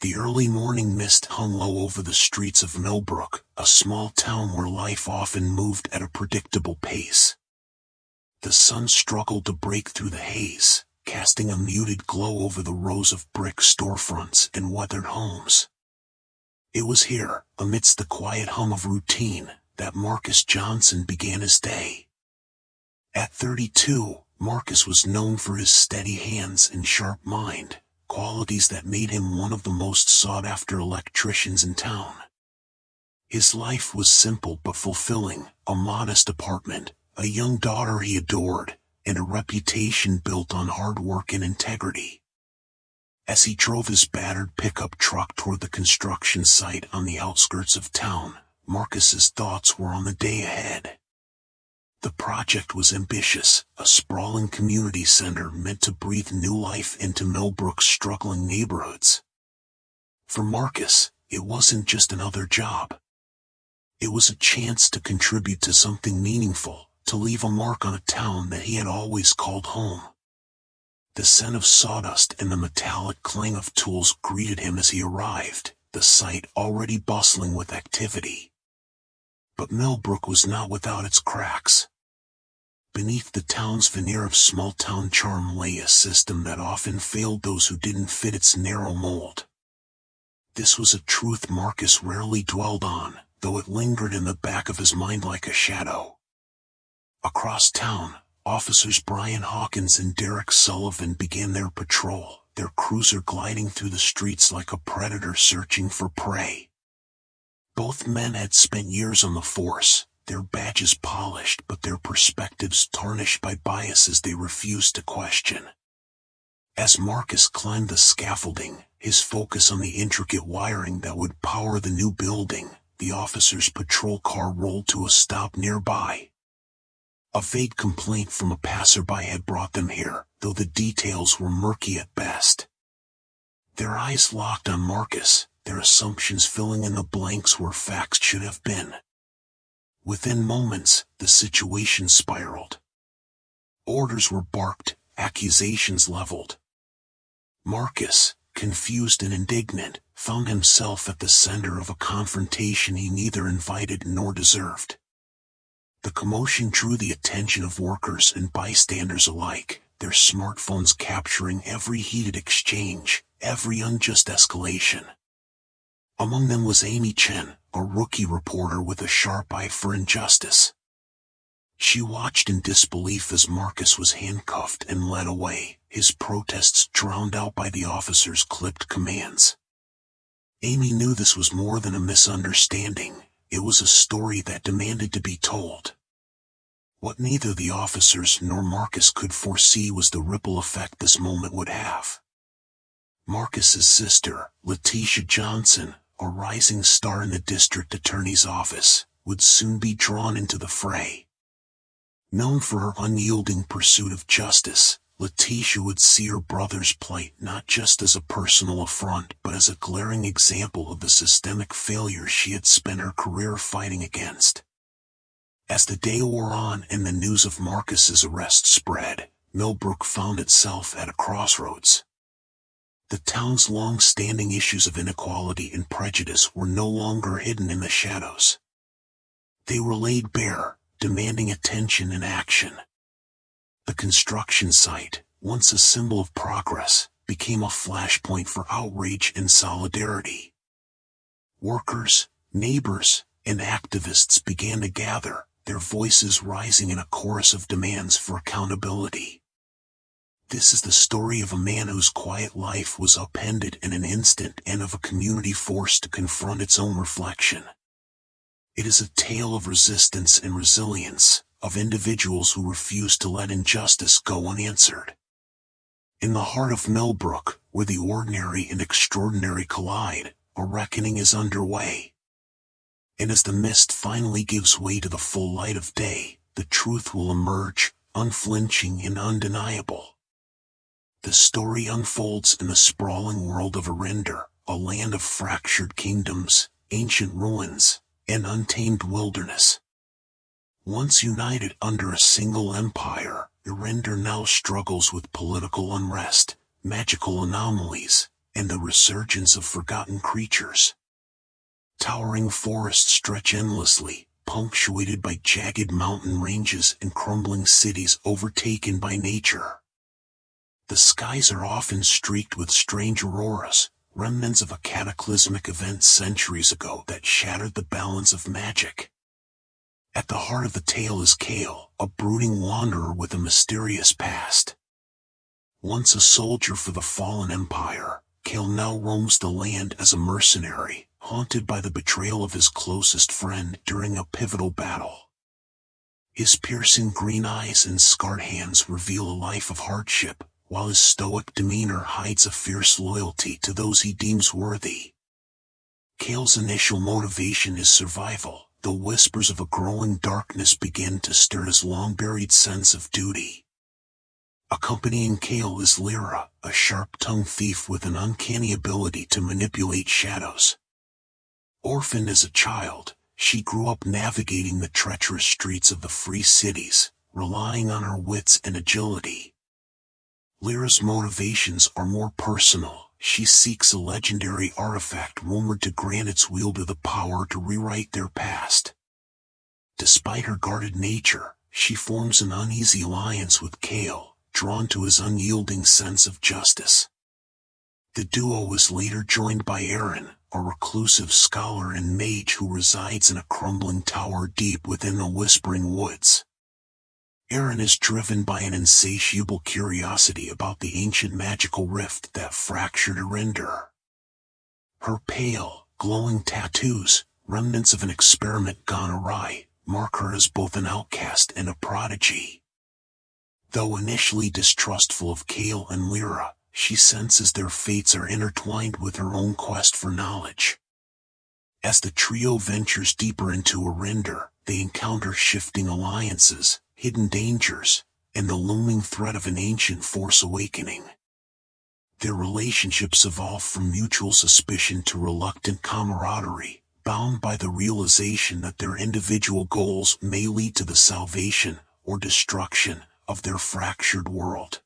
The early morning mist hung low over the streets of Millbrook, a small town where life often moved at a predictable pace. The sun struggled to break through the haze, casting a muted glow over the rows of brick storefronts and weathered homes. It was here, amidst the quiet hum of routine, that Marcus Johnson began his day. At 32, Marcus was known for his steady hands and sharp mind, qualities that made him one of the most sought-after electricians in town. His life was simple but fulfilling: a modest apartment, a young daughter he adored, and a reputation built on hard work and integrity. As he drove his battered pickup truck toward the construction site on the outskirts of town, Marcus's thoughts were on the day ahead. The project was ambitious, a sprawling community center meant to breathe new life into Millbrook's struggling neighborhoods. For Marcus, it wasn't just another job. It was a chance to contribute to something meaningful, to leave a mark on a town that he had always called home. The scent of sawdust and the metallic clang of tools greeted him as he arrived, the site already bustling with activity. But Millbrook was not without its cracks. Beneath the town's veneer of small-town charm lay a system that often failed those who didn't fit its narrow mold. This was a truth Marcus rarely dwelled on, though it lingered in the back of his mind like a shadow. Across town, Officers Brian Hawkins and Derek Sullivan began their patrol, their cruiser gliding through the streets like a predator searching for prey. Both men had spent years on the force, their badges polished but their perspectives tarnished by biases they refused to question. As Marcus climbed the scaffolding, his focus on the intricate wiring that would power the new building, the officer's patrol car rolled to a stop nearby. A vague complaint from a passerby had brought them here, though the details were murky at best. Their eyes locked on Marcus, their assumptions filling in the blanks where facts should have been. Within moments, the situation spiraled. Orders were barked, accusations leveled. Marcus, confused and indignant, found himself at the center of a confrontation he neither invited nor deserved. The commotion drew the attention of workers and bystanders alike, their smartphones capturing every heated exchange, every unjust escalation. Among them was Amy Chen, a rookie reporter with a sharp eye for injustice. She watched in disbelief as Marcus was handcuffed and led away, his protests drowned out by the officer's clipped commands. Amy knew this was more than a misunderstanding, it was a story that demanded to be told. What neither the officers nor Marcus could foresee was the ripple effect this moment would have. Marcus's sister, Letitia Johnson, a rising star in the district attorney's office, would soon be drawn into the fray. Known for her unyielding pursuit of justice, Letitia would see her brother's plight not just as a personal affront but as a glaring example of the systemic failures she had spent her career fighting against. As the day wore on and the news of Marcus's arrest spread, Millbrook found itself at a crossroads. The town's long-standing issues of inequality and prejudice were no longer hidden in the shadows. They were laid bare, demanding attention and action. The construction site, once a symbol of progress, became a flashpoint for outrage and solidarity. Workers, neighbors, and activists began to gather, their voices rising in a chorus of demands for accountability. This is the story of a man whose quiet life was upended in an instant and of a community forced to confront its own reflection. It is a tale of resistance and resilience, of individuals who refuse to let injustice go unanswered. In the heart of Millbrook, where the ordinary and extraordinary collide, a reckoning is underway. And as the mist finally gives way to the full light of day, the truth will emerge, unflinching and undeniable. The story unfolds in the sprawling world of Arinder, a land of fractured kingdoms, ancient ruins, and untamed wilderness. Once united under a single empire, Arinder now struggles with political unrest, magical anomalies, and the resurgence of forgotten creatures. Towering forests stretch endlessly, punctuated by jagged mountain ranges and crumbling cities overtaken by nature. The skies are often streaked with strange auroras, remnants of a cataclysmic event centuries ago that shattered the balance of magic. At the heart of the tale is Kale, a brooding wanderer with a mysterious past. Once a soldier for the fallen empire, Kale now roams the land as a mercenary, haunted by the betrayal of his closest friend during a pivotal battle. His piercing green eyes and scarred hands reveal a life of hardship, while his stoic demeanor hides a fierce loyalty to those he deems worthy. Kale's initial motivation is survival, though whispers of a growing darkness begin to stir his long-buried sense of duty. Accompanying Kale is Lyra, a sharp-tongued thief with an uncanny ability to manipulate shadows. Orphaned as a child, she grew up navigating the treacherous streets of the free cities, relying on her wits and agility. Lyra's motivations are more personal. She seeks a legendary artifact rumored to grant its wielder the power to rewrite their past. Despite her guarded nature, she forms an uneasy alliance with Kale, drawn to his unyielding sense of justice. The duo is later joined by Aaron, a reclusive scholar and mage who resides in a crumbling tower deep within the Whispering Woods. Aaron is driven by an insatiable curiosity about the ancient magical rift that fractured Arinder. Her pale, glowing tattoos, remnants of an experiment gone awry, mark her as both an outcast and a prodigy. Though initially distrustful of Kale and Lyra, she senses their fates are intertwined with her own quest for knowledge. As the trio ventures deeper into Arinder, they encounter shifting alliances, hidden dangers, and the looming threat of an ancient force awakening. Their relationships evolve from mutual suspicion to reluctant camaraderie, bound by the realization that their individual goals may lead to the salvation or destruction of their fractured world.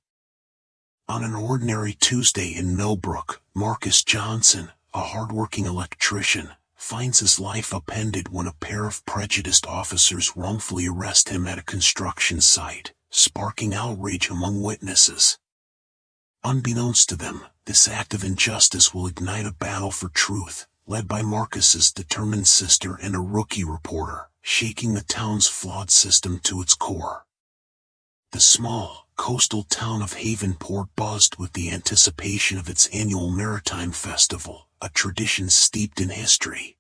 On an ordinary Tuesday in Millbrook, Marcus Johnson, a hardworking electrician, finds his life upended when a pair of prejudiced officers wrongfully arrest him at a construction site, sparking outrage among witnesses. Unbeknownst to them, this act of injustice will ignite a battle for truth, led by Marcus's determined sister and a rookie reporter, shaking the town's flawed system to its core. The small, coastal town of Havenport buzzed with the anticipation of its annual maritime festival, a tradition steeped in history.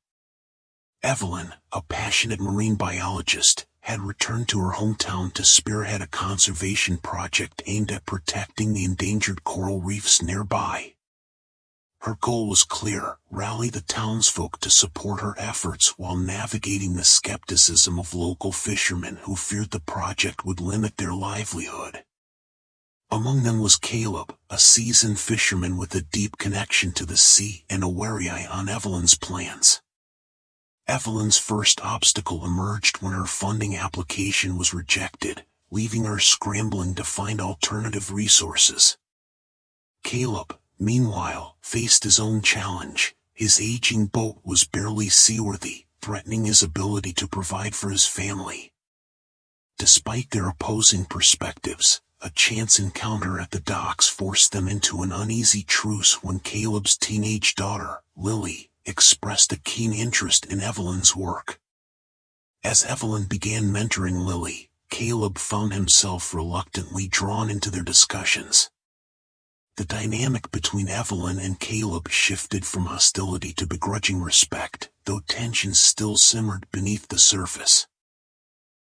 Evelyn, a passionate marine biologist, had returned to her hometown to spearhead a conservation project aimed at protecting the endangered coral reefs nearby. Her goal was clear: rally the townsfolk to support her efforts while navigating the skepticism of local fishermen who feared the project would limit their livelihood. Among them was Caleb, a seasoned fisherman with a deep connection to the sea and a wary eye on Evelyn's plans. Evelyn's first obstacle emerged when her funding application was rejected, leaving her scrambling to find alternative resources. Caleb, meanwhile, faced his own challenge. His aging boat was barely seaworthy, threatening his ability to provide for his family. Despite their opposing perspectives, a chance encounter at the docks forced them into an uneasy truce when Caleb's teenage daughter, Lily, expressed a keen interest in Evelyn's work. As Evelyn began mentoring Lily, Caleb found himself reluctantly drawn into their discussions. The dynamic between Evelyn and Caleb shifted from hostility to begrudging respect, though tensions still simmered beneath the surface.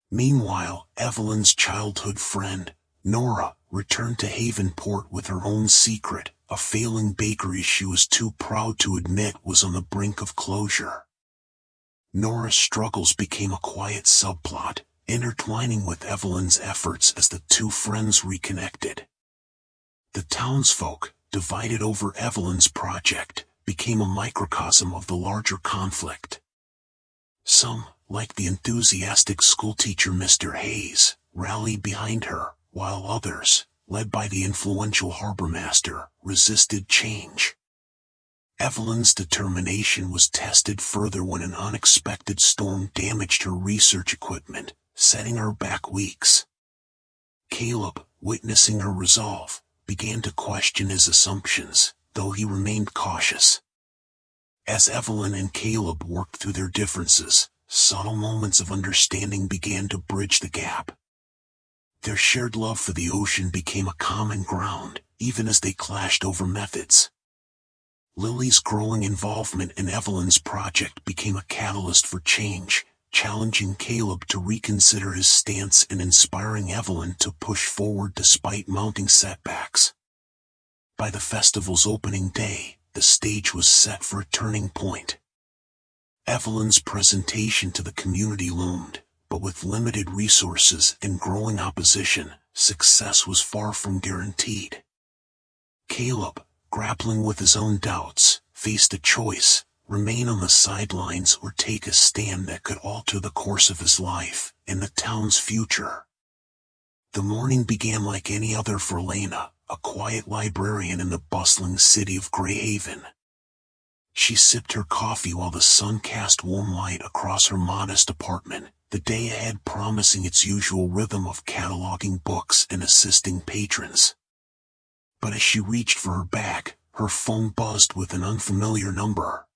Meanwhile, Evelyn's childhood friend, Nora, returned to Havenport with her own secret, a failing bakery she was too proud to admit was on the brink of closure. Nora's struggles became a quiet subplot, intertwining with Evelyn's efforts as the two friends reconnected. The townsfolk, divided over Evelyn's project, became a microcosm of the larger conflict. Some, like the enthusiastic schoolteacher Mr. Hayes, rallied behind her, while others, led by the influential harbormaster, resisted change. Evelyn's determination was tested further when an unexpected storm damaged her research equipment, setting her back weeks. Caleb, witnessing her resolve, began to question his assumptions, though he remained cautious. As Evelyn and Caleb worked through their differences, subtle moments of understanding began to bridge the gap. Their shared love for the ocean became a common ground, even as they clashed over methods. Lily's growing involvement in Evelyn's project became a catalyst for change, challenging Caleb to reconsider his stance and inspiring Evelyn to push forward despite mounting setbacks. By the festival's opening day, the stage was set for a turning point. Evelyn's presentation to the community loomed, but with limited resources and growing opposition, success was far from guaranteed. Caleb, grappling with his own doubts, faced a choice: remain on the sidelines or take a stand that could alter the course of his life and the town's future. The morning began like any other for Lena, a quiet librarian in the bustling city of Greyhaven. She sipped her coffee while the sun cast warm light across her modest apartment, the day ahead promising its usual rhythm of cataloging books and assisting patrons. But as she reached for her bag, her phone buzzed with an unfamiliar number.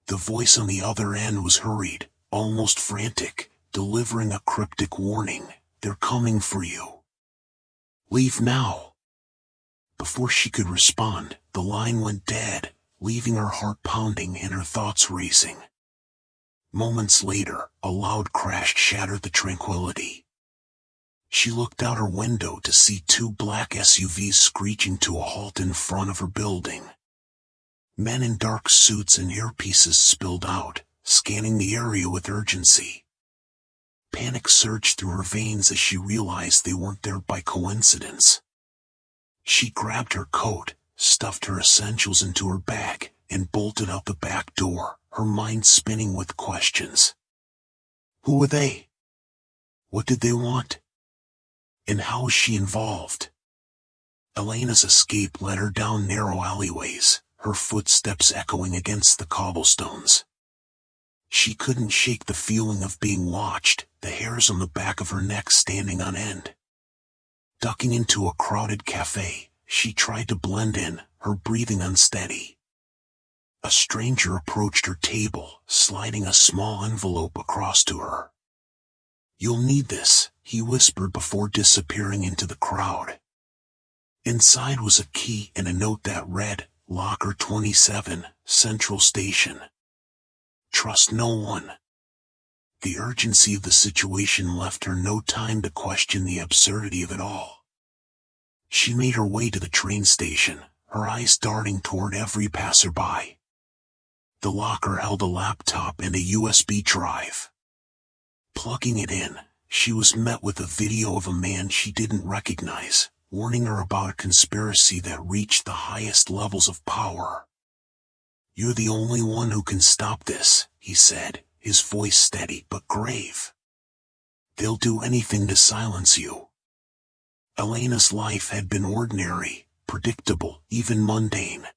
The voice on the other end was hurried, almost frantic, delivering a cryptic warning: "They're coming for you. Leave now." Before she could respond, the line went dead, leaving her heart pounding and her thoughts racing. Moments later, a loud crash shattered the tranquility. She looked out her window to see two black SUVs screeching to a halt in front of her building. Men in dark suits and earpieces spilled out, scanning the area with urgency. Panic surged through her veins as she realized they weren't there by coincidence. She grabbed her coat, stuffed her essentials into her bag, and bolted out the back door, her mind spinning with questions. Who were they? What did they want? And how was she involved? Elena's escape led her down narrow alleyways, her footsteps echoing against the cobblestones. She couldn't shake the feeling of being watched, the hairs on the back of her neck standing on end. Ducking into a crowded cafe, she tried to blend in, her breathing unsteady. A stranger approached her table, sliding a small envelope across to her. "You'll need this," he whispered before disappearing into the crowd. Inside was a key and a note that read, "Locker 27, Central Station. Trust no one." The urgency of the situation left her no time to question the absurdity of it all. She made her way to the train station, her eyes darting toward every passerby. The locker held a laptop and a USB drive. Plugging it in, she was met with a video of a man she didn't recognize, warning her about a conspiracy that reached the highest levels of power. "You're the only one who can stop this," he said, his voice steady but grave. "They'll do anything to silence you." Elena's life had been ordinary, predictable, even mundane.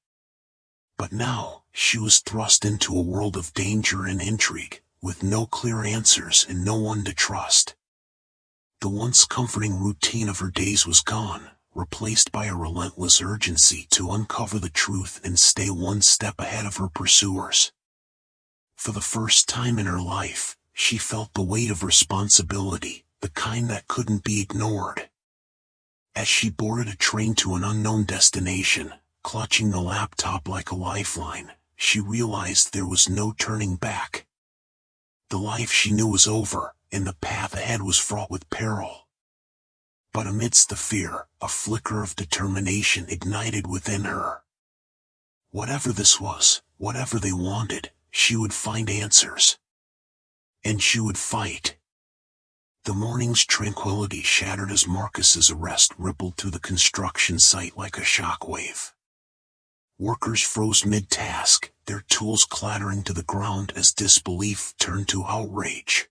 But now, she was thrust into a world of danger and intrigue, with no clear answers and no one to trust. The once comforting routine of her days was gone, replaced by a relentless urgency to uncover the truth and stay one step ahead of her pursuers. For the first time in her life, she felt the weight of responsibility, the kind that couldn't be ignored. As she boarded a train to an unknown destination, clutching the laptop like a lifeline, she realized there was no turning back. The life she knew was over, and the path ahead was fraught with peril. But amidst the fear, a flicker of determination ignited within her. Whatever this was, whatever they wanted, she would find answers. And she would fight. The morning's tranquility shattered as Marcus's arrest rippled through the construction site like a shockwave. Workers froze mid-task, their tools clattering to the ground as disbelief turned to outrage.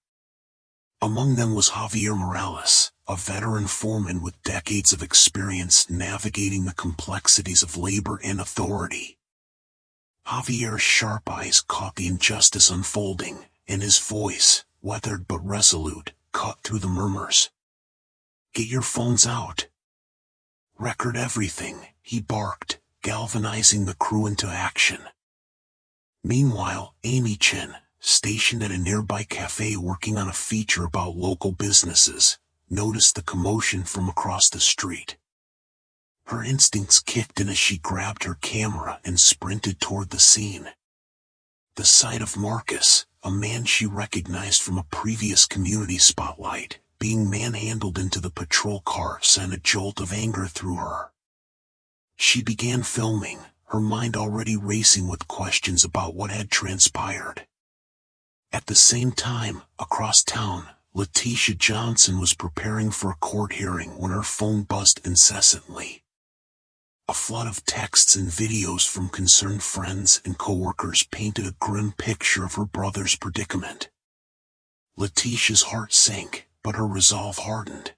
Among them was Javier Morales, a veteran foreman with decades of experience navigating the complexities of labor and authority. Javier's sharp eyes caught the injustice unfolding, and his voice, weathered but resolute, cut through the murmurs. "Get your phones out. Record everything," he barked, galvanizing the crew into action. Meanwhile, Amy Chen, stationed at a nearby cafe working on a feature about local businesses, noticed the commotion from across the street. Her instincts kicked in as she grabbed her camera and sprinted toward the scene. The sight of Marcus, a man she recognized from a previous community spotlight, being manhandled into the patrol car sent a jolt of anger through her. She began filming, her mind already racing with questions about what had transpired. At the same time, across town, Letitia Johnson was preparing for a court hearing when her phone buzzed incessantly. A flood of texts and videos from concerned friends and coworkers painted a grim picture of her brother's predicament. Letitia's heart sank, but her resolve hardened.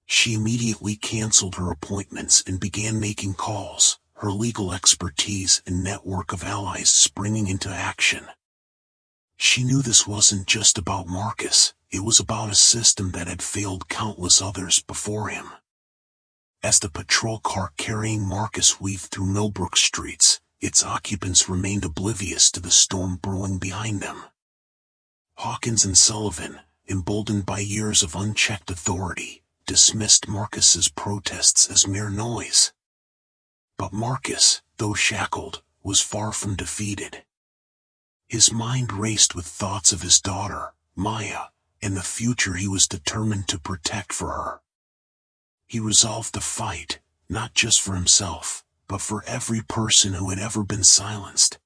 She immediately canceled her appointments and began making calls, her legal expertise and network of allies springing into action. She knew this wasn't just about Marcus, it was about a system that had failed countless others before him. As the patrol car carrying Marcus weaved through Millbrook streets, its occupants remained oblivious to the storm brewing behind them. Hawkins and Sullivan, emboldened by years of unchecked authority, dismissed Marcus's protests as mere noise. But Marcus, though shackled, was far from defeated. His mind raced with thoughts of his daughter, Maya, and the future he was determined to protect for her. He resolved to fight, not just for himself, but for every person who had ever been silenced.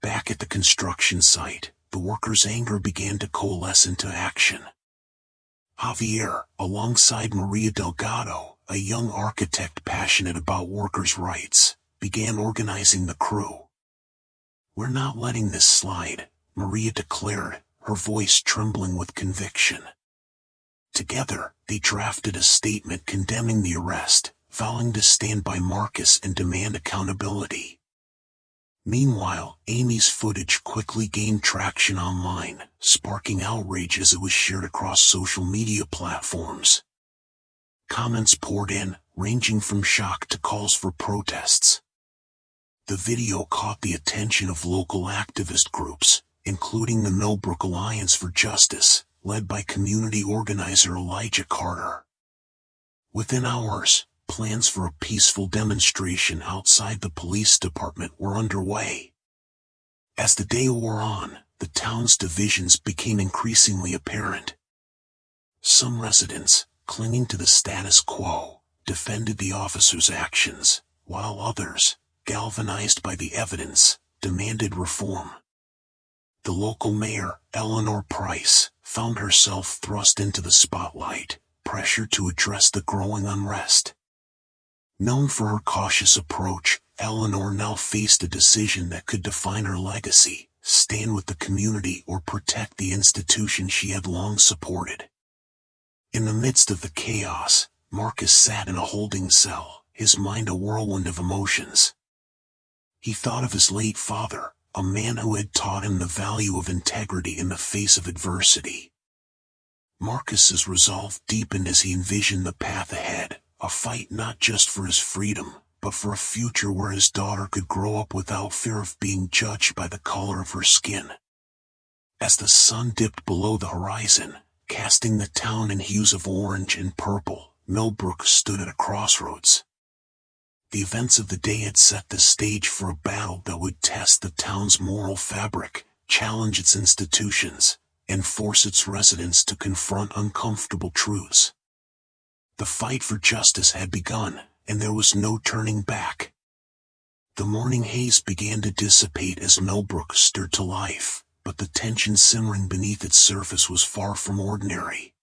Back at the construction site, the workers' anger began to coalesce into action. Javier, alongside Maria Delgado, a young architect passionate about workers' rights, began organizing the crew. "We're not letting this slide," Maria declared, her voice trembling with conviction. Together, they drafted a statement condemning the arrest, vowing to stand by Marcus and demand accountability. Meanwhile, Amy's footage quickly gained traction online, sparking outrage as it was shared across social media platforms. Comments poured in, ranging from shock to calls for protests. The video caught the attention of local activist groups, including the Millbrook Alliance for Justice, led by community organizer Elijah Carter. Within hours, plans for a peaceful demonstration outside the police department were underway. As the day wore on, the town's divisions became increasingly apparent. Some residents, clinging to the status quo, defended the officers' actions, while others, galvanized by the evidence, demanded reform. The local mayor, Eleanor Price, found herself thrust into the spotlight, pressured to address the growing unrest. Known for her cautious approach, Eleanor now faced a decision that could define her legacy: stand with the community or protect the institution she had long supported. In the midst of the chaos, Marcus sat in a holding cell, his mind a whirlwind of emotions. He thought of his late father, a man who had taught him the value of integrity in the face of adversity. Marcus's resolve deepened as he envisioned the path ahead, a fight not just for his freedom, but for a future where his daughter could grow up without fear of being judged by the color of her skin. As the sun dipped below the horizon, casting the town in hues of orange and purple, Millbrook stood at a crossroads. The events of the day had set the stage for a battle that would test the town's moral fabric, challenge its institutions, and force its residents to confront uncomfortable truths. The fight for justice had begun, and there was no turning back. The morning haze began to dissipate as Millbrook stirred to life, but the tension simmering beneath its surface was far from ordinary.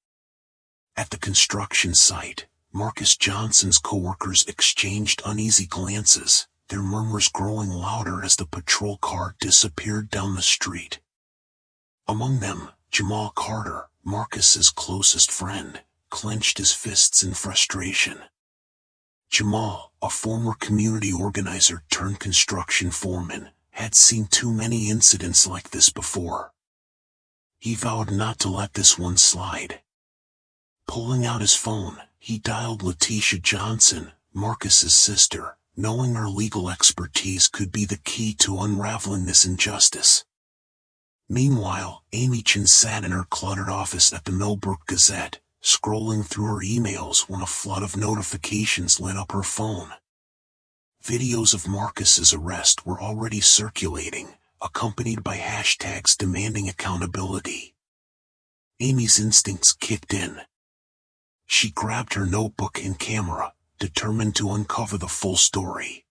At the construction site, Marcus Johnson's coworkers exchanged uneasy glances, their murmurs growing louder as the patrol car disappeared down the street. Among them, Jamal Carter, Marcus's closest friend, clenched his fists in frustration. Jamal, a former community organizer turned construction foreman, had seen too many incidents like this before. He vowed not to let this one slide. Pulling out his phone, he dialed Letitia Johnson, Marcus's sister, knowing her legal expertise could be the key to unraveling this injustice. Meanwhile, Amy Chin sat in her cluttered office at the Millbrook Gazette, scrolling through her emails when a flood of notifications lit up her phone. Videos of Marcus's arrest were already circulating, accompanied by hashtags demanding accountability. Amy's instincts kicked in. She grabbed her notebook and camera, determined to uncover the full story.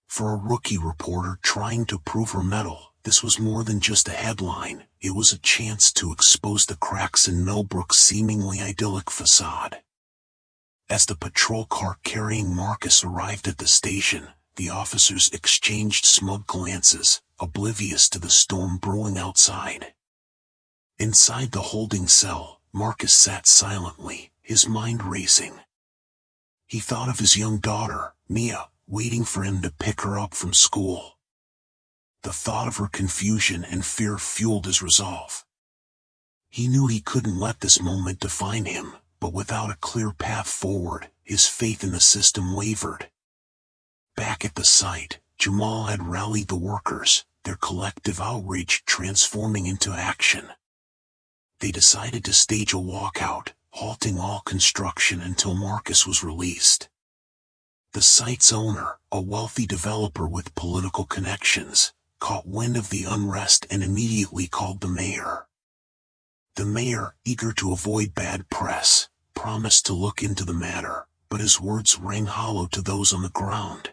For a rookie reporter trying to prove her mettle, this was more than just a headline. It was a chance to expose the cracks in Millbrook's seemingly idyllic facade. As the patrol car carrying Marcus arrived at the station, the officers exchanged smug glances, oblivious to the storm brewing outside. Inside the holding cell, Marcus sat silently, his mind racing. He thought of his young daughter, Mia, waiting for him to pick her up from school. The thought of her confusion and fear fueled his resolve. He knew he couldn't let this moment define him, but without a clear path forward, his faith in the system wavered. Back at the site, Jamal had rallied the workers, their collective outrage transforming into action. They decided to stage a walkout, halting all construction until Marcus was released. The site's owner, a wealthy developer with political connections, caught wind of the unrest and immediately called the mayor. The mayor, eager to avoid bad press, promised to look into the matter, but his words rang hollow to those on the ground.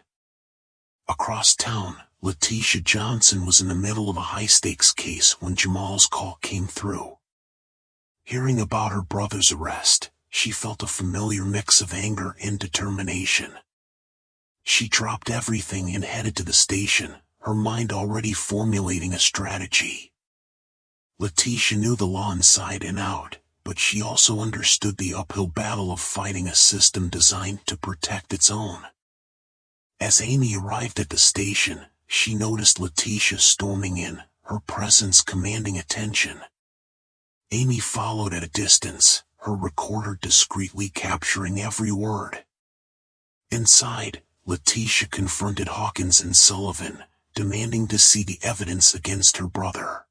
Across town, Letitia Johnson was in the middle of a high-stakes case when Jamal's call came through. Hearing about her brother's arrest, she felt a familiar mix of anger and determination. She dropped everything and headed to the station, her mind already formulating a strategy. Letitia knew the law inside and out, but she also understood the uphill battle of fighting a system designed to protect its own. As Amy arrived at the station, she noticed Letitia storming in, her presence commanding attention. Amy followed at a distance, her recorder discreetly capturing every word. Inside, Letitia confronted Hawkins and Sullivan, demanding to see the evidence against her brother.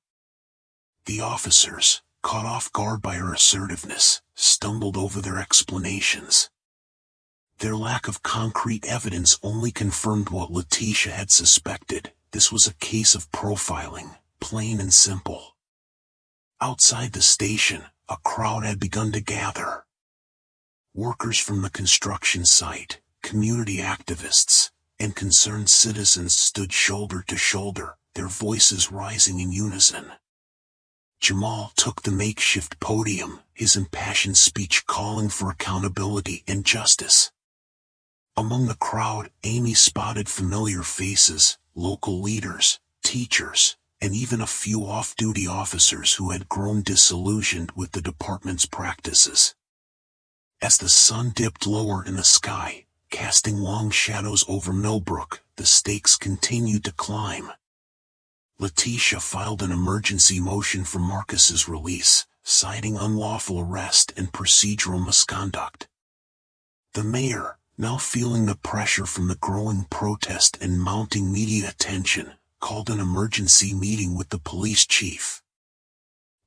The officers, caught off guard by her assertiveness, stumbled over their explanations. Their lack of concrete evidence only confirmed what Letitia had suspected. This was a case of profiling, plain and simple. Outside the station, a crowd had begun to gather. Workers from the construction site, community activists, and concerned citizens stood shoulder to shoulder, their voices rising in unison. Jamal took the makeshift podium, his impassioned speech calling for accountability and justice. Among the crowd, Amy spotted familiar faces, local leaders, teachers, and even a few off-duty officers who had grown disillusioned with the department's practices. As the sun dipped lower in the sky, casting long shadows over Millbrook, the stakes continued to climb. Letitia filed an emergency motion for Marcus's release, citing unlawful arrest and procedural misconduct. The mayor, now feeling the pressure from the growing protest and mounting media attention, called an emergency meeting with the police chief.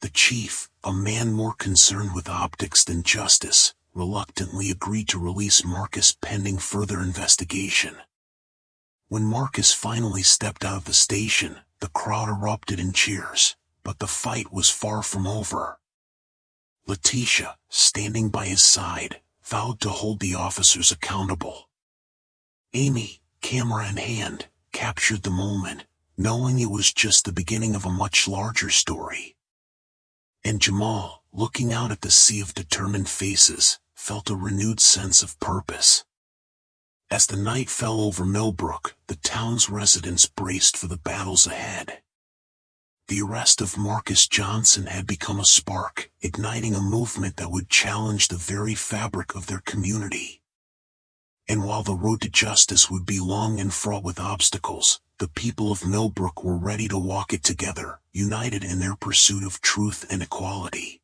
The chief, a man more concerned with optics than justice, reluctantly agreed to release Marcus pending further investigation. When Marcus finally stepped out of the station, the crowd erupted in cheers, but the fight was far from over. Letitia, standing by his side, vowed to hold the officers accountable. Amy, camera in hand, captured the moment, knowing it was just the beginning of a much larger story. And Jamal, looking out at the sea of determined faces, felt a renewed sense of purpose. As the night fell over Millbrook, the town's residents braced for the battles ahead. The arrest of Marcus Johnson had become a spark, igniting a movement that would challenge the very fabric of their community. And while the road to justice would be long and fraught with obstacles, the people of Millbrook were ready to walk it together, united in their pursuit of truth and equality.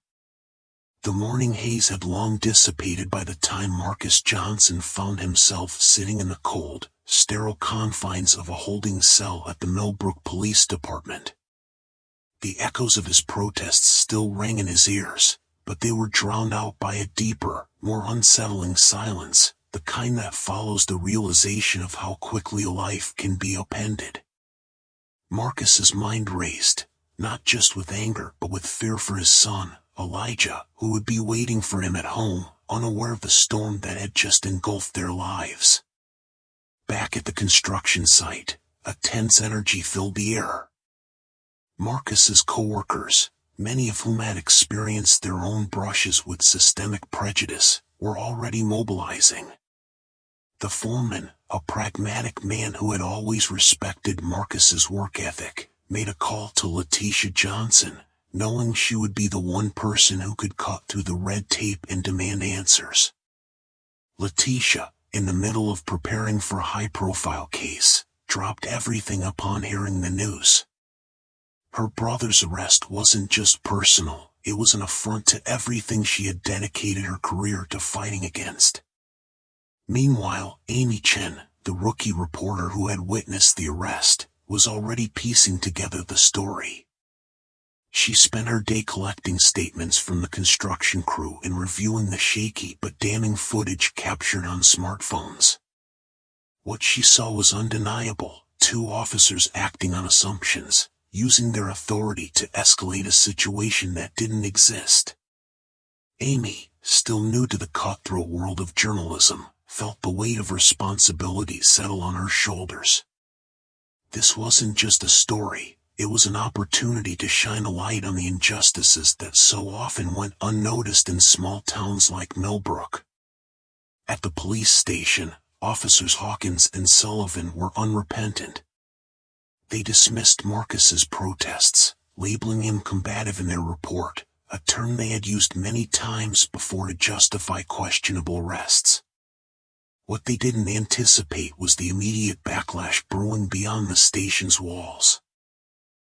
The morning haze had long dissipated by the time Marcus Johnson found himself sitting in the cold, sterile confines of a holding cell at the Millbrook Police Department. The echoes of his protests still rang in his ears, but they were drowned out by a deeper, more unsettling silence, the kind that follows the realization of how quickly a life can be upended. Marcus's mind raced, not just with anger but with fear for his son, Elijah, who would be waiting for him at home, unaware of the storm that had just engulfed their lives. Back at the construction site, a tense energy filled the air. Marcus's co-workers, many of whom had experienced their own brushes with systemic prejudice, were already mobilizing. The foreman, a pragmatic man who had always respected Marcus's work ethic, made a call to Letitia Johnson, knowing she would be the one person who could cut through the red tape and demand answers. Letitia, in the middle of preparing for a high-profile case, dropped everything upon hearing the news. Her brother's arrest wasn't just personal, it was an affront to everything she had dedicated her career to fighting against. Meanwhile, Amy Chen, the rookie reporter who had witnessed the arrest, was already piecing together the story. She spent her day collecting statements from the construction crew and reviewing the shaky but damning footage captured on smartphones. What she saw was undeniable: two officers acting on assumptions, using their authority to escalate a situation that didn't exist. Amy, still new to the cutthroat world of journalism, felt the weight of responsibility settle on her shoulders. This wasn't just a story, it was an opportunity to shine a light on the injustices that so often went unnoticed in small towns like Millbrook. At the police station, Officers Hawkins and Sullivan were unrepentant. They dismissed Marcus's protests, labeling him combative in their report, a term they had used many times before to justify questionable arrests. What they didn't anticipate was the immediate backlash brewing beyond the station's walls.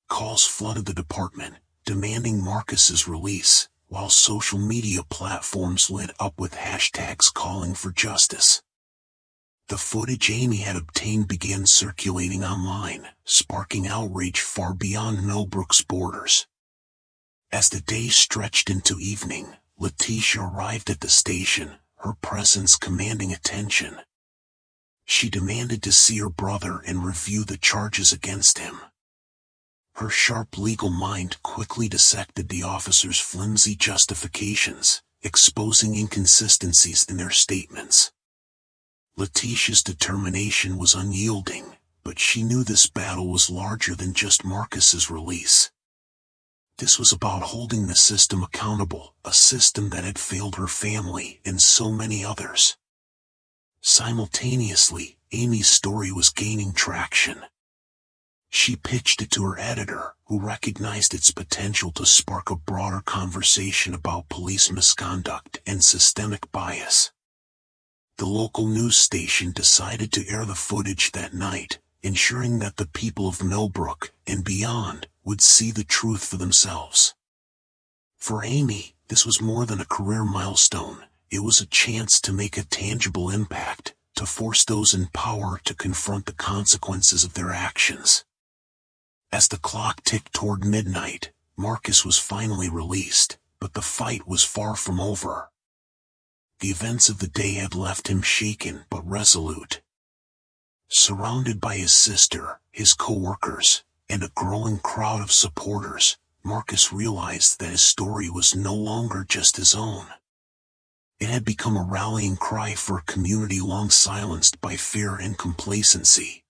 Calls flooded the department, demanding Marcus's release, while social media platforms lit up with hashtags calling for justice. The footage Amy had obtained began circulating online, sparking outrage far beyond Millbrook's borders. As the day stretched into evening, Letitia arrived at the station, her presence commanding attention. She demanded to see her brother and review the charges against him. Her sharp legal mind quickly dissected the officers' flimsy justifications, exposing inconsistencies in their statements. Letitia's determination was unyielding, but she knew this battle was larger than just Marcus's release. This was about holding the system accountable, a system that had failed her family and so many others. Simultaneously, Amy's story was gaining traction. She pitched it to her editor, who recognized its potential to spark a broader conversation about police misconduct and systemic bias. The local news station decided to air the footage that night, ensuring that the people of Millbrook and beyond would see the truth for themselves. For Amy, this was more than a career milestone. It was a chance to make a tangible impact, to force those in power to confront the consequences of their actions. As the clock ticked toward midnight, Marcus was finally released, but the fight was far from over. The events of the day had left him shaken but resolute. Surrounded by his sister, his co-workers, and a growing crowd of supporters, Marcus realized that his story was no longer just his own. It had become a rallying cry for a community long silenced by fear and complacency.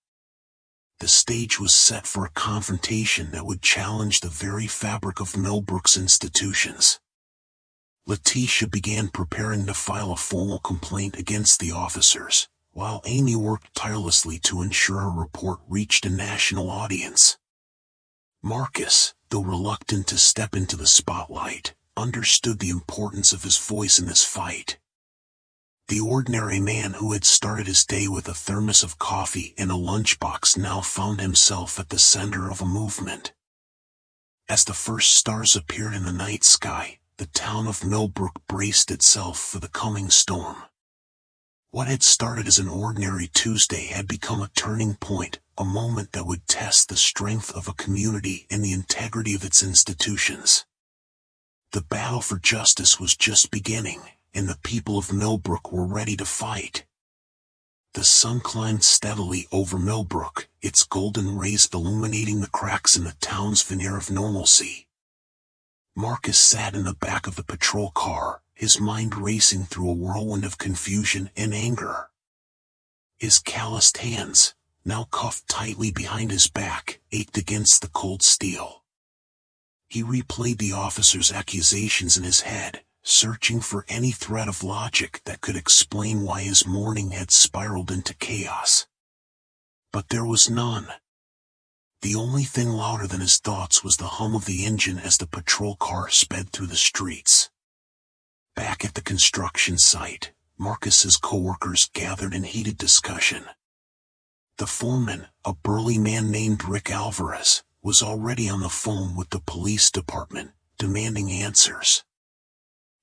The stage was set for a confrontation that would challenge the very fabric of Millbrook's institutions. Letitia began preparing to file a formal complaint against the officers, while Amy worked tirelessly to ensure her report reached a national audience. Marcus, though reluctant to step into the spotlight, understood the importance of his voice in this fight. The ordinary man who had started his day with a thermos of coffee and a lunchbox now found himself at the center of a movement. As the first stars appeared in the night sky, the town of Millbrook braced itself for the coming storm. What had started as an ordinary Tuesday had become a turning point, a moment that would test the strength of a community and the integrity of its institutions. The battle for justice was just beginning, and the people of Millbrook were ready to fight. The sun climbed steadily over Millbrook, its golden rays illuminating the cracks in the town's veneer of normalcy. Marcus sat in the back of the patrol car, his mind racing through a whirlwind of confusion and anger. His calloused hands, now cuffed tightly behind his back, ached against the cold steel. He replayed the officer's accusations in his head, searching for any thread of logic that could explain why his morning had spiraled into chaos. But there was none. The only thing louder than his thoughts was the hum of the engine as the patrol car sped through the streets. Back at the construction site, Marcus's co-workers gathered in heated discussion. The foreman, a burly man named Rick Alvarez, was already on the phone with the police department, demanding answers.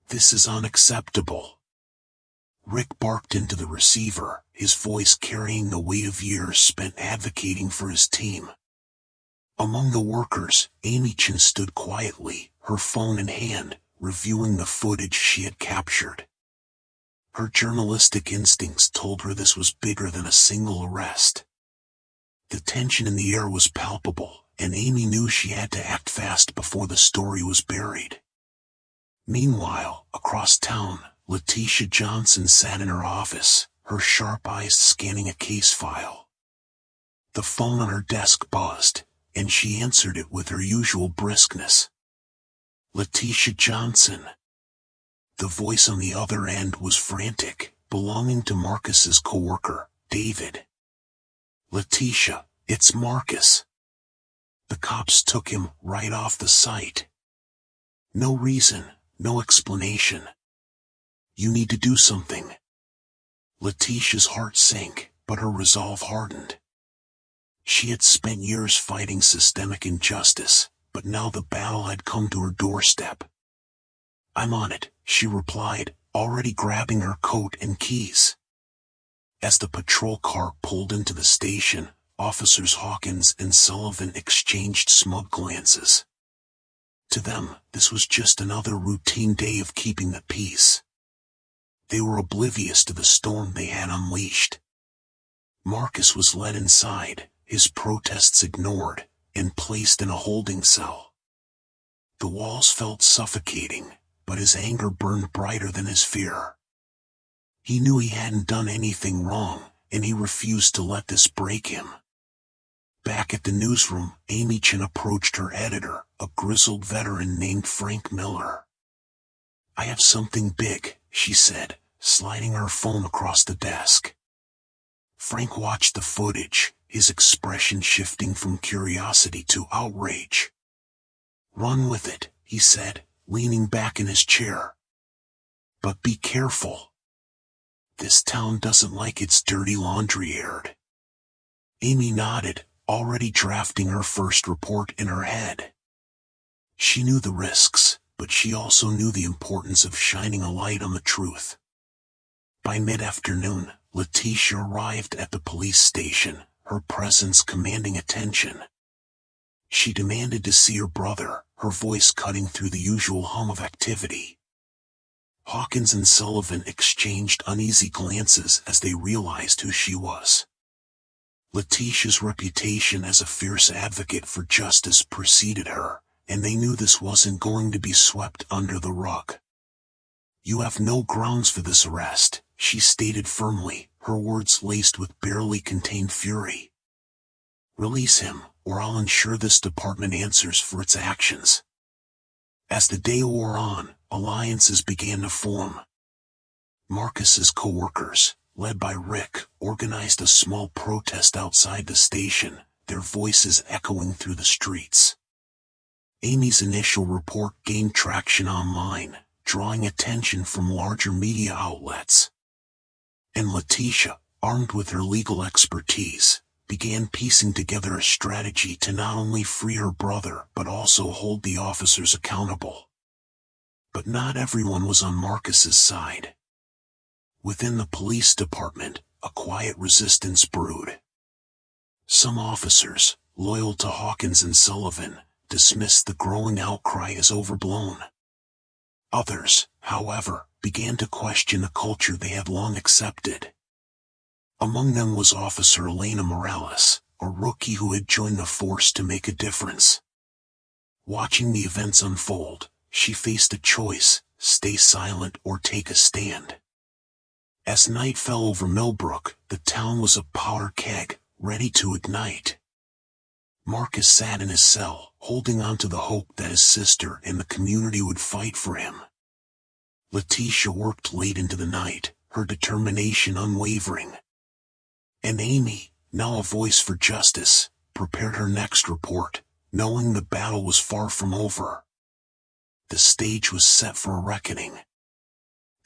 "This is unacceptable." Rick barked into the receiver, his voice carrying the weight of years spent advocating for his team. Among the workers, Amy Chin stood quietly, her phone in hand, reviewing the footage she had captured. Her journalistic instincts told her this was bigger than a single arrest. The tension in the air was palpable, and Amy knew she had to act fast before the story was buried. Meanwhile, across town, Letitia Johnson sat in her office, her sharp eyes scanning a case file. The phone on her desk buzzed, and she answered it with her usual briskness. "Letitia Johnson." The voice on the other end was frantic, belonging to Marcus's coworker, David. "Letitia, it's Marcus." The cops took him right off the site. "No reason, no explanation. You need to do something." Letitia's heart sank, but her resolve hardened. She had spent years fighting systemic injustice, but now the battle had come to her doorstep. "I'm on it," she replied, already grabbing her coat and keys. As the patrol car pulled into the station, Officers Hawkins and Sullivan exchanged smug glances. To them, this was just another routine day of keeping the peace. They were oblivious to the storm they had unleashed. Marcus was led inside, his protests ignored, and placed in a holding cell. The walls felt suffocating, but his anger burned brighter than his fear. He knew he hadn't done anything wrong, and he refused to let this break him. Back at the newsroom, Amy Chin approached her editor, a grizzled veteran named Frank Miller. "I have something big," she said, sliding her phone across the desk. Frank watched the footage, his expression shifting from curiosity to outrage. "Run with it," he said, leaning back in his chair. "But be careful. This town doesn't like its dirty laundry aired." Amy nodded, already drafting her first report in her head. She knew the risks, but she also knew the importance of shining a light on the truth. By mid-afternoon, Letitia arrived at the police station, her presence commanding attention. She demanded to see her brother, her voice cutting through the usual hum of activity. Hawkins and Sullivan exchanged uneasy glances as they realized who she was. Letitia's reputation as a fierce advocate for justice preceded her, and they knew this wasn't going to be swept under the rug. "You have no grounds for this arrest," she stated firmly, her words laced with barely contained fury. "Release him, or I'll ensure this department answers for its actions." As the day wore on, alliances began to form. Marcus's co-workers, led by Rick, organized a small protest outside the station, their voices echoing through the streets. Amy's initial report gained traction online, drawing attention from larger media outlets. And Letitia, armed with her legal expertise, began piecing together a strategy to not only free her brother but also hold the officers accountable. But not everyone was on Marcus's side. Within the police department, a quiet resistance brewed. Some officers, loyal to Hawkins and Sullivan, dismissed the growing outcry as overblown. Others, however, began to question a culture they had long accepted. Among them was Officer Elena Morales, a rookie who had joined the force to make a difference. Watching the events unfold, she faced a choice: stay silent or take a stand. As night fell over Millbrook, the town was a powder keg, ready to ignite. Marcus sat in his cell, holding on to the hope that his sister and the community would fight for him. Letitia worked late into the night, her determination unwavering. And Amy, now a voice for justice, prepared her next report, knowing the battle was far from over. The stage was set for a reckoning.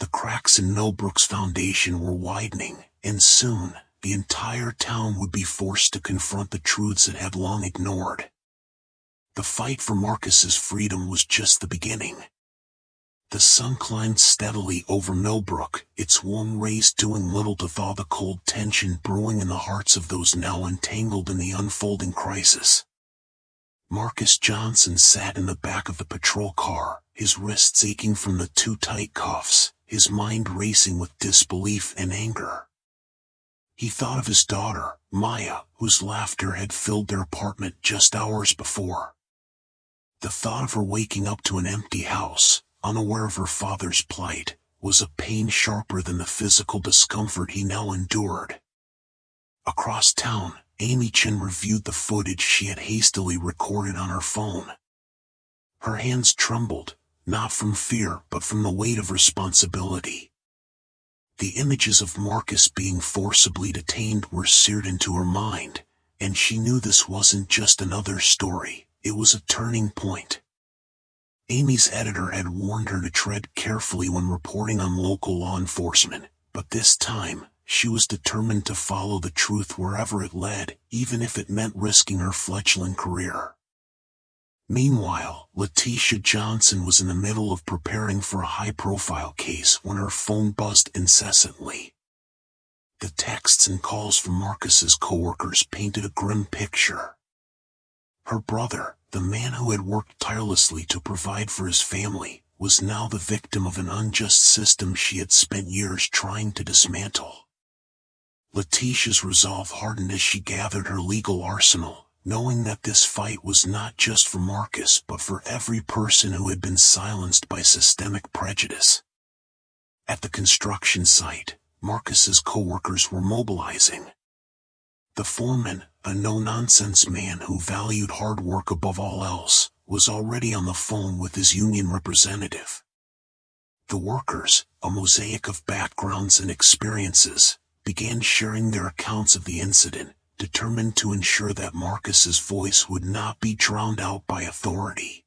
The cracks in Millbrook's foundation were widening, and soon, the entire town would be forced to confront the truths it had long ignored. The fight for Marcus's freedom was just the beginning. The sun climbed steadily over Millbrook, its warm rays doing little to thaw the cold tension brewing in the hearts of those now entangled in the unfolding crisis. Marcus Johnson sat in the back of the patrol car, his wrists aching from the too tight cuffs, his mind racing with disbelief and anger. He thought of his daughter, Maya, whose laughter had filled their apartment just hours before. The thought of her waking up to an empty house, unaware of her father's plight, was a pain sharper than the physical discomfort he now endured. Across town, Amy Chin reviewed the footage she had hastily recorded on her phone. Her hands trembled, not from fear but from the weight of responsibility. The images of Marcus being forcibly detained were seared into her mind, and she knew this wasn't just another story, it was a turning point. Amy's editor had warned her to tread carefully when reporting on local law enforcement, but this time, she was determined to follow the truth wherever it led, even if it meant risking her fledgling career. Meanwhile, Letitia Johnson was in the middle of preparing for a high-profile case when her phone buzzed incessantly. The texts and calls from Marcus's coworkers painted a grim picture. Her brother, the man who had worked tirelessly to provide for his family, was now the victim of an unjust system she had spent years trying to dismantle. Letitia's resolve hardened as she gathered her legal arsenal, knowing that this fight was not just for Marcus but for every person who had been silenced by systemic prejudice. At the construction site, Marcus's coworkers were mobilizing. The foreman, a no-nonsense man who valued hard work above all else, was already on the phone with his union representative. The workers, a mosaic of backgrounds and experiences, began sharing their accounts of the incident, determined to ensure that Marcus's voice would not be drowned out by authority.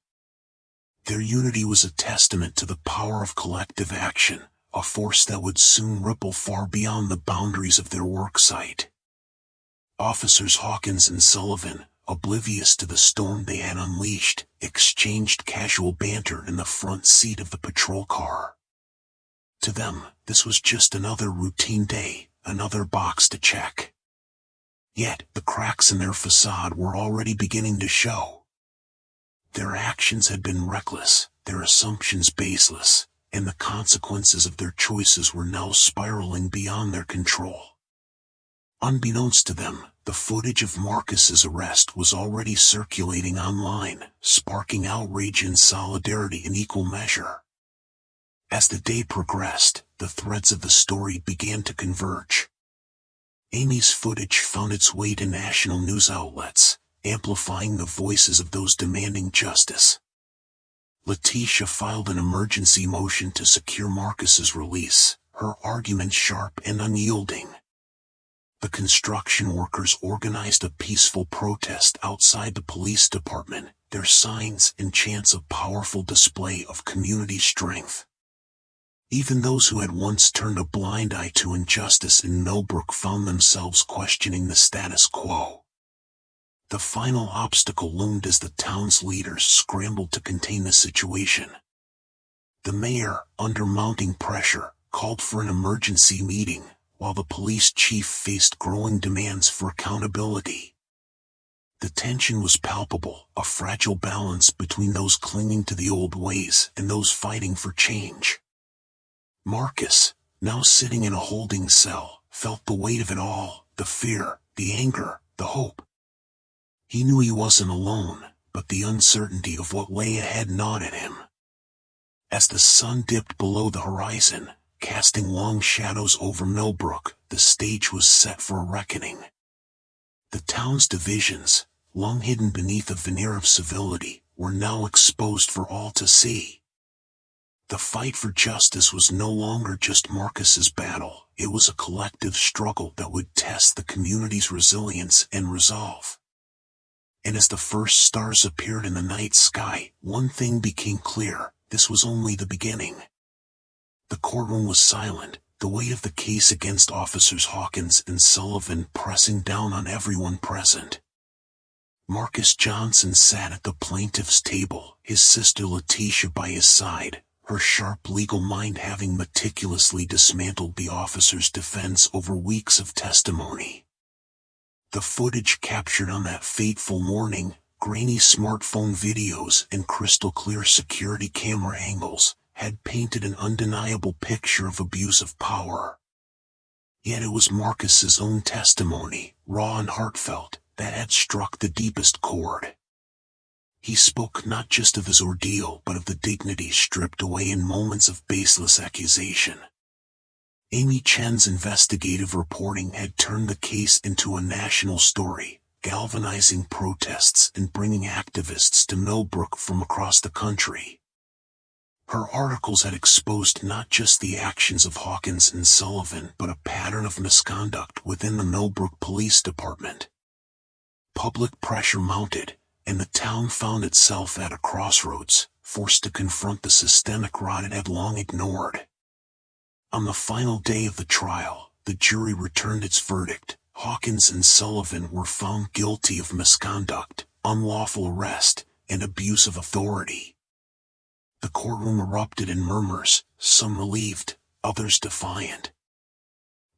Their unity was a testament to the power of collective action, a force that would soon ripple far beyond the boundaries of their work site. Officers Hawkins and Sullivan, oblivious to the storm they had unleashed, exchanged casual banter in the front seat of the patrol car. To them, this was just another routine day, another box to check. Yet, the cracks in their facade were already beginning to show. Their actions had been reckless, their assumptions baseless, and the consequences of their choices were now spiraling beyond their control. Unbeknownst to them, the footage of Marcus's arrest was already circulating online, sparking outrage and solidarity in equal measure. As the day progressed, the threads of the story began to converge. Amy's footage found its way to national news outlets, amplifying the voices of those demanding justice. Letitia filed an emergency motion to secure Marcus's release, her argument sharp and unyielding. The construction workers organized a peaceful protest outside the police department, their signs and chants a powerful display of community strength. Even those who had once turned a blind eye to injustice in Millbrook found themselves questioning the status quo. The final obstacle loomed as the town's leaders scrambled to contain the situation. The mayor, under mounting pressure, called for an emergency meeting, while the police chief faced growing demands for accountability. The tension was palpable, a fragile balance between those clinging to the old ways and those fighting for change. Marcus, now sitting in a holding cell, felt the weight of it all, the fear, the anger, the hope. He knew he wasn't alone, but the uncertainty of what lay ahead gnawed at him. As the sun dipped below the horizon, casting long shadows over Millbrook, the stage was set for a reckoning. The town's divisions, long hidden beneath a veneer of civility, were now exposed for all to see. The fight for justice was no longer just Marcus's battle, it was a collective struggle that would test the community's resilience and resolve. And as the first stars appeared in the night sky, one thing became clear: this was only the beginning. The courtroom was silent, the weight of the case against Officers Hawkins and Sullivan pressing down on everyone present. Marcus Johnson sat at the plaintiff's table, his sister Letitia by his side, her sharp legal mind having meticulously dismantled the officer's defense over weeks of testimony. The footage captured on that fateful morning, grainy smartphone videos and crystal-clear security camera angles, had painted an undeniable picture of abuse of power. Yet it was Marcus's own testimony, raw and heartfelt, that had struck the deepest chord. He spoke not just of his ordeal but of the dignity stripped away in moments of baseless accusation. Amy Chen's investigative reporting had turned the case into a national story, galvanizing protests and bringing activists to Millbrook from across the country. Her articles had exposed not just the actions of Hawkins and Sullivan but a pattern of misconduct within the Millbrook Police Department. Public pressure mounted, and the town found itself at a crossroads, forced to confront the systemic rot it had long ignored. On the final day of the trial, the jury returned its verdict: Hawkins and Sullivan were found guilty of misconduct, unlawful arrest, and abuse of authority. The courtroom erupted in murmurs, some relieved, others defiant.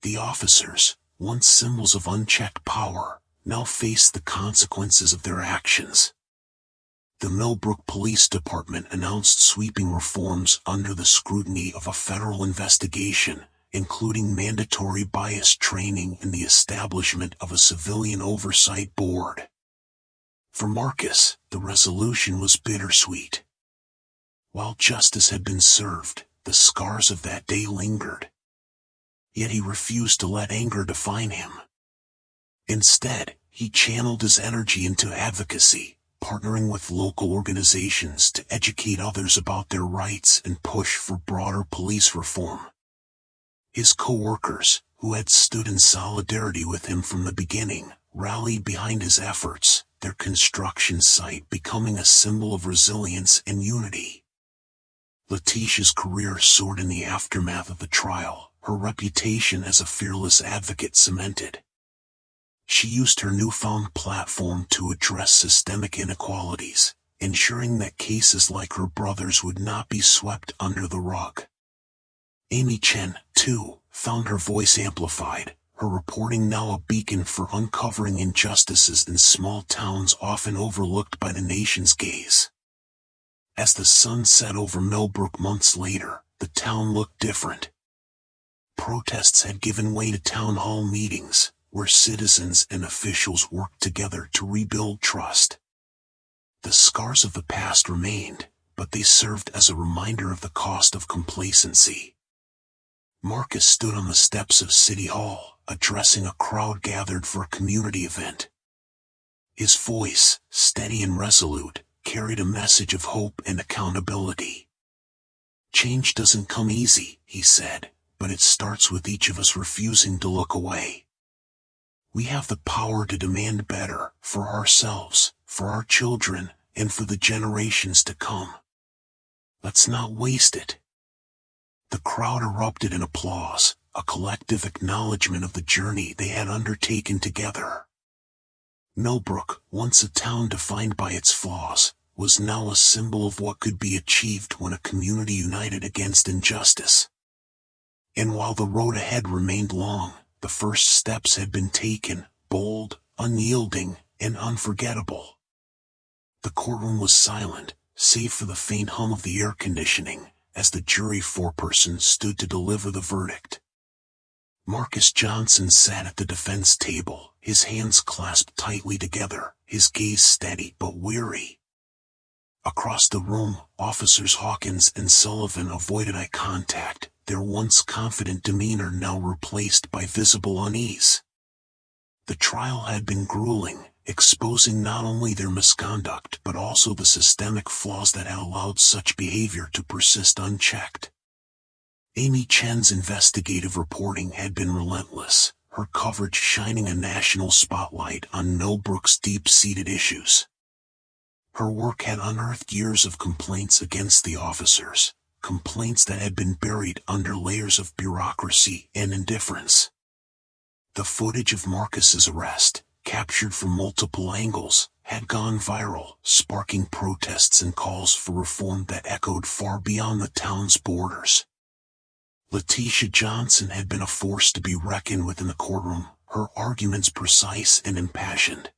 The officers, once symbols of unchecked power, now faced the consequences of their actions. The Millbrook Police Department announced sweeping reforms under the scrutiny of a federal investigation, including mandatory bias training and the establishment of a civilian oversight board. For Marcus, the resolution was bittersweet. While justice had been served, the scars of that day lingered. Yet he refused to let anger define him. Instead, he channeled his energy into advocacy, partnering with local organizations to educate others about their rights and push for broader police reform. His co-workers, who had stood in solidarity with him from the beginning, rallied behind his efforts, their construction site becoming a symbol of resilience and unity. Letitia's career soared in the aftermath of the trial, her reputation as a fearless advocate cemented. She used her newfound platform to address systemic inequalities, ensuring that cases like her brother's would not be swept under the rug. Amy Chen, too, found her voice amplified, her reporting now a beacon for uncovering injustices in small towns often overlooked by the nation's gaze. As the sun set over Millbrook months later, the town looked different. Protests had given way to town hall meetings, where citizens and officials worked together to rebuild trust. The scars of the past remained, but they served as a reminder of the cost of complacency. Marcus stood on the steps of City Hall, addressing a crowd gathered for a community event. His voice, steady and resolute, carried a message of hope and accountability. "Change doesn't come easy," he said, "but it starts with each of us refusing to look away. We have the power to demand better, for ourselves, for our children, and for the generations to come. Let's not waste it." The crowd erupted in applause, a collective acknowledgement of the journey they had undertaken together. Millbrook, once a town defined by its flaws, was now a symbol of what could be achieved when a community united against injustice. And while the road ahead remained long, the first steps had been taken, bold, unyielding, and unforgettable. The courtroom was silent, save for the faint hum of the air conditioning, as the jury foreperson stood to deliver the verdict. Marcus Johnson sat at the defense table, his hands clasped tightly together, his gaze steady but weary. Across the room, Officers Hawkins and Sullivan avoided eye contact, their once confident demeanor now replaced by visible unease. The trial had been grueling, exposing not only their misconduct but also the systemic flaws that had allowed such behavior to persist unchecked. Amy Chen's investigative reporting had been relentless, her coverage shining a national spotlight on Millbrook's deep-seated issues. Her work had unearthed years of complaints against the officers, complaints that had been buried under layers of bureaucracy and indifference. The footage of Marcus's arrest, captured from multiple angles, had gone viral, sparking protests and calls for reform that echoed far beyond the town's borders. Letitia Johnson had been a force to be reckoned with in the courtroom, her arguments precise and impassioned.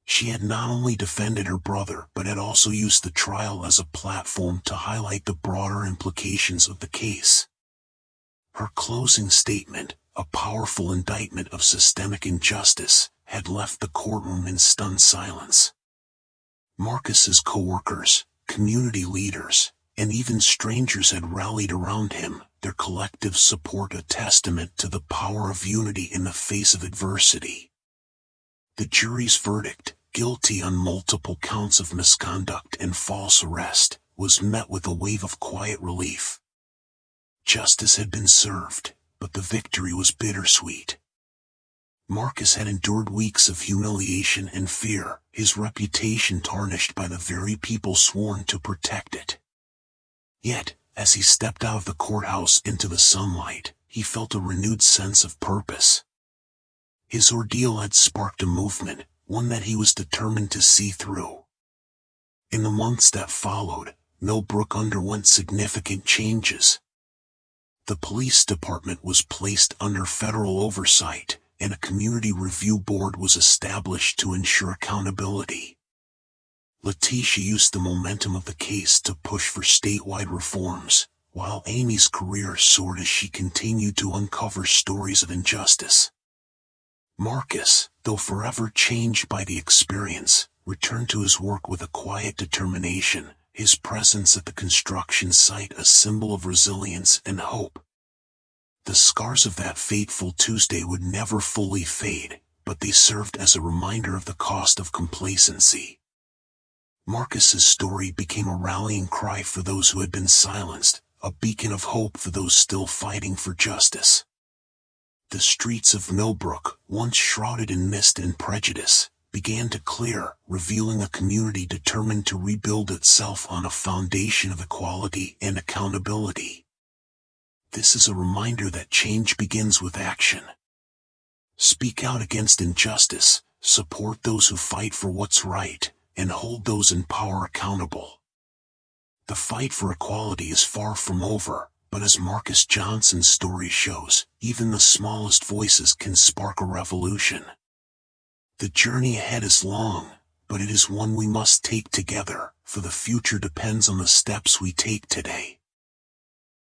She had not only defended her brother but had also used the trial as a platform to highlight the broader implications of the case. Her closing statement, a powerful indictment of systemic injustice, had left the courtroom in stunned silence. Marcus's co-workers, community leaders, and even strangers had rallied around him, their collective support a testament to the power of unity in the face of adversity. The jury's verdict, guilty on multiple counts of misconduct and false arrest, was met with a wave of quiet relief. Justice had been served, but the victory was bittersweet. Marcus had endured weeks of humiliation and fear, his reputation tarnished by the very people sworn to protect it. Yet, as he stepped out of the courthouse into the sunlight, he felt a renewed sense of purpose. His ordeal had sparked a movement, one that he was determined to see through. In the months that followed, Millbrook underwent significant changes. The police department was placed under federal oversight, and a community review board was established to ensure accountability. Letitia used the momentum of the case to push for statewide reforms, while Amy's career soared as she continued to uncover stories of injustice. Marcus, though forever changed by the experience, returned to his work with a quiet determination, his presence at the construction site a symbol of resilience and hope. The scars of that fateful Tuesday would never fully fade, but they served as a reminder of the cost of complacency. Marcus's story became a rallying cry for those who had been silenced, a beacon of hope for those still fighting for justice. The streets of Millbrook, once shrouded in mist and prejudice, began to clear, revealing a community determined to rebuild itself on a foundation of equality and accountability. This is a reminder that change begins with action. Speak out against injustice, support those who fight for what's right, and hold those in power accountable. The fight for equality is far from over, but as Marcus Johnson's story shows, even the smallest voices can spark a revolution. The journey ahead is long, but it is one we must take together, for the future depends on the steps we take today.